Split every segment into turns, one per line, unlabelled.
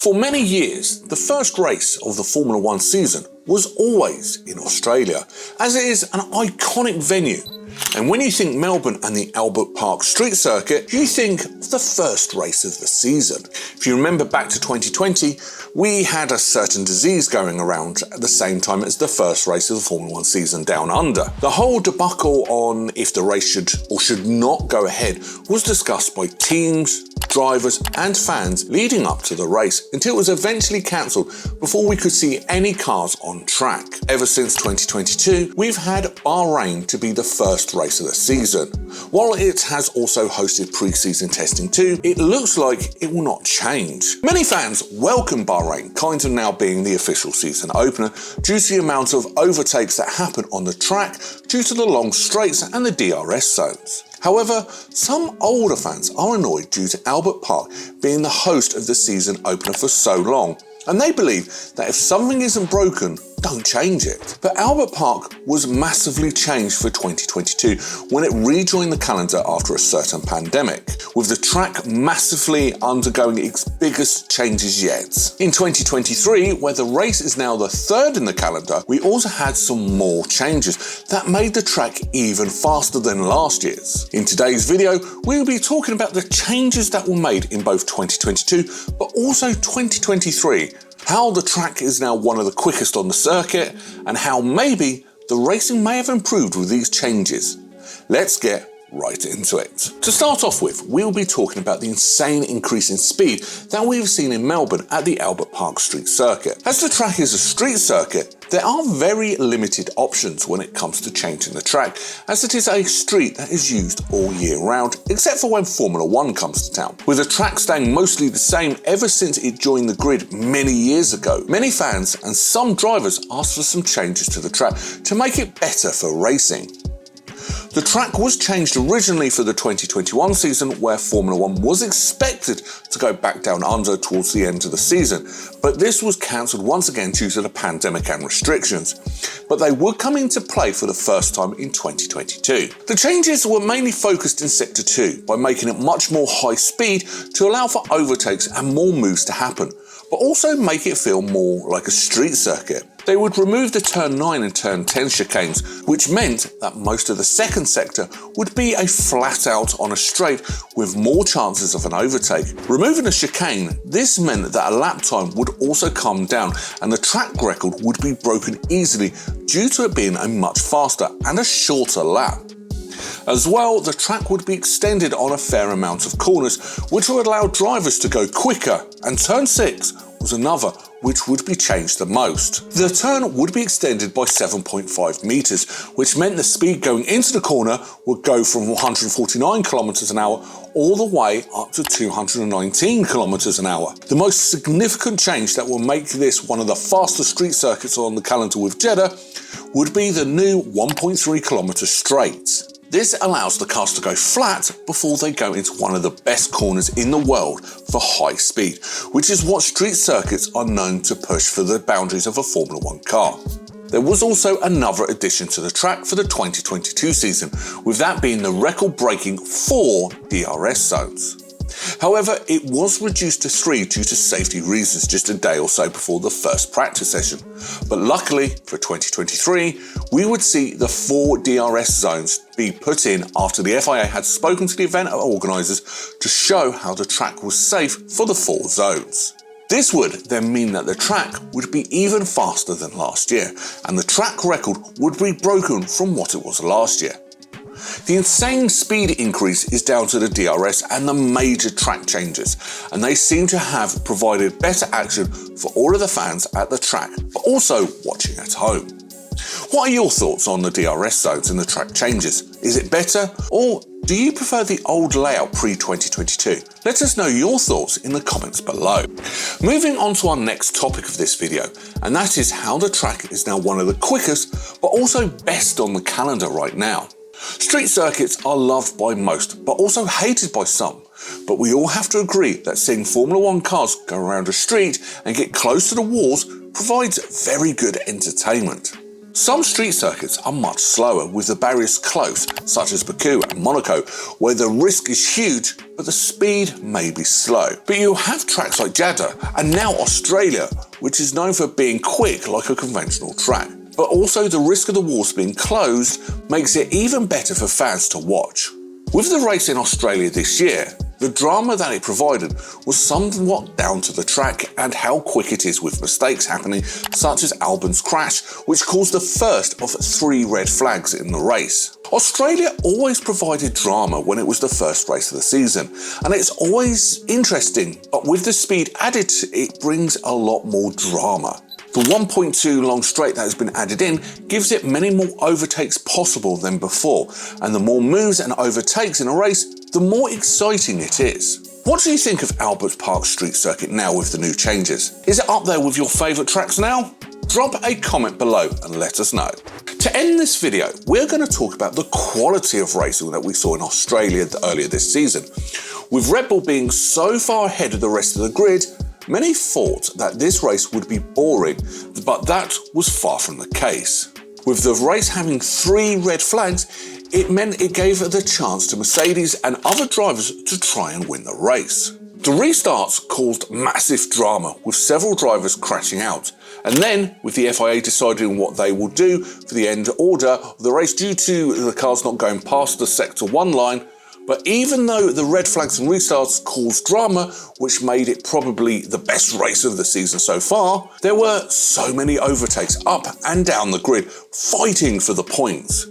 For many years, the first race of the Formula One season was always in Australia, as it is an iconic venue. And when you think Melbourne and the Albert Park Street Circuit, you think of the first race of the season. If you remember back to 2020, we had a certain disease going around at the same time as the first race of the Formula One season down under. The whole debacle on if the race should or should not go ahead was discussed by teams, drivers and fans leading up to the race until it was eventually cancelled before we could see any cars on track. Ever since 2022, we've had Bahrain to be the first race of the season. While it has also hosted pre-season testing too, it looks like it will not change. Many fans welcome Bahrain, kind of now being the official season opener, due to the amount of overtakes that happen on the track due to the long straights and the DRS zones. However, some older fans are annoyed due to Albert Park being the host of the season opener for so long, and they believe that if something isn't broken, don't change it. But Albert Park was massively changed for 2022 when it rejoined the calendar after a certain pandemic, with the track massively undergoing its biggest changes yet. In 2023, where the race is now the third in the calendar, we also had some more changes that made the track even faster than last year's. In today's video, we will be talking about the changes that were made in both 2022 but also 2023, how the track is now one of the quickest on the circuit, and how maybe the racing may have improved with these changes. Let's get right into it. To start off with, we'll be talking about the insane increase in speed that we've seen in Melbourne at the Albert Park Street Circuit. As the track is a street circuit, there are very limited options when it comes to changing the track, as it is a street that is used all year round, except for when Formula One comes to town. With the track staying mostly the same ever since it joined the grid many years ago, many fans and some drivers asked for some changes to the track to make it better for racing. The track was changed originally for the 2021 season, where Formula One was expected to go back down under towards the end of the season, but this was cancelled once again due to the pandemic and restrictions. But they would come into play for the first time in 2022. The changes were mainly focused in Sector 2 by making it much more high speed to allow for overtakes and more moves to happen, but also make it feel more like a street circuit. They would remove the Turn 9 and Turn 10 chicanes, which meant that most of the second sector would be a flat out on a straight with more chances of an overtake. Removing a chicane, this meant that a lap time would also come down and the track record would be broken easily due to it being a much faster and a shorter lap. As well, the track would be extended on a fair amount of corners, which would allow drivers to go quicker, and Turn 6 was another which would be changed the most. The turn would be extended by 7.5 metres, which meant the speed going into the corner would go from 149 km an hour all the way up to 219 km an hour. The most significant change that will make this one of the fastest street circuits on the calendar with Jeddah would be the new 1.3 km straight. This allows the cars to go flat before they go into one of the best corners in the world for high speed, which is what street circuits are known to push for the boundaries of a Formula One car. There was also another addition to the track for the 2022 season, with that being the record-breaking 4 DRS zones. However, it was reduced to 3 due to safety reasons just a day or so before the first practice session. But luckily for 2023, we would see the 4 DRS zones be put in after the FIA had spoken to the event organisers to show how the track was safe for the 4 zones. This would then mean that the track would be even faster than last year, and the track record would be broken from what it was last year. The insane speed increase is down to the DRS and the major track changes, and they seem to have provided better action for all of the fans at the track, but also watching at home. What are your thoughts on the DRS zones and the track changes? Is it better, or do you prefer the old layout pre-2022? Let us know your thoughts in the comments below. Moving on to our next topic of this video, and that is how the track is now one of the quickest, but also best on the calendar right now. Street circuits are loved by most, but also hated by some. But we all have to agree that seeing Formula One cars go around a street and get close to the walls provides very good entertainment. Some street circuits are much slower with the barriers close, such as Baku and Monaco, where the risk is huge but the speed may be slow. But you have tracks like Jeddah and now Australia, which is known for being quick like a conventional track. But also the risk of the walls being closed makes it even better for fans to watch. With the race in Australia this year, the drama that it provided was somewhat down to the track and how quick it is with mistakes happening, such as Albon's crash, which caused the first of 3 red flags in the race. Australia always provided drama when it was the first race of the season, and it's always interesting, but with the speed added, it brings a lot more drama. The 1.2 long straight that has been added in gives it many more overtakes possible than before, and the more moves and overtakes in a race, the more exciting it is. What do you think of Albert Park Street Circuit now with the new changes? Is it up there with your favourite tracks now? Drop a comment below and let us know. To end this video, we're going to talk about the quality of racing that we saw in Australia earlier this season. With Red Bull being so far ahead of the rest of the grid, many thought that this race would be boring, but that was far from the case. With the race having 3 red flags, it meant it gave the chance to Mercedes and other drivers to try and win the race. The restarts caused massive drama, with several drivers crashing out, and then with the FIA deciding what they will do for the end order of the race due to the cars not going past the Sector 1 line. But even though the red flags and restarts caused drama, which made it probably the best race of the season so far, there were so many overtakes up and down the grid, fighting for the points.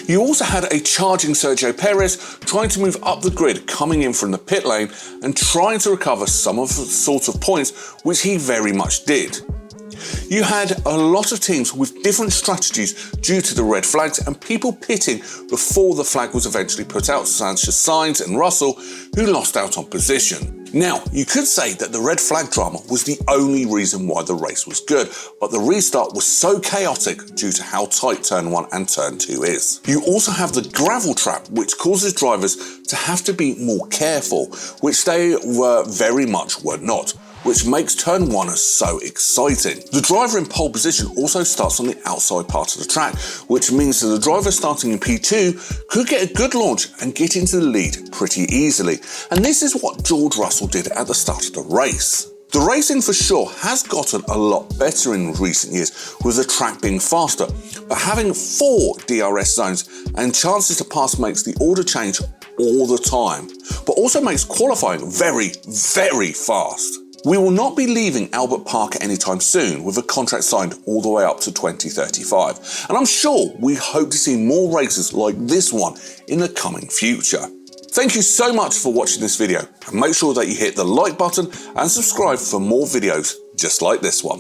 You also had a charging Sergio Perez trying to move up the grid, coming in from the pit lane and trying to recover some of the sort of points, which he very much did. You had a lot of teams with different strategies due to the red flags and people pitting before the flag was eventually put out, such as Sainz and Russell, who lost out on position. Now, you could say that the red flag drama was the only reason why the race was good, but the restart was so chaotic due to how tight turn 1 and turn 2 is. You also have the gravel trap, which causes drivers to have to be more careful, which they very much were not, which makes turn 1 so exciting. The driver in pole position also starts on the outside part of the track, which means that the driver starting in P2 could get a good launch and get into the lead pretty easily, and this is what George Russell did at the start of the race. The racing for sure has gotten a lot better in recent years, with the track being faster, but having 4 DRS zones and chances to pass makes the order change all the time, but also makes qualifying very, very fast. We will not be leaving Albert Park anytime soon, with a contract signed all the way up to 2035, and I'm sure we hope to see more races like this one in the coming future. Thank you so much for watching this video, and make sure that you hit the like button and subscribe for more videos just like this one.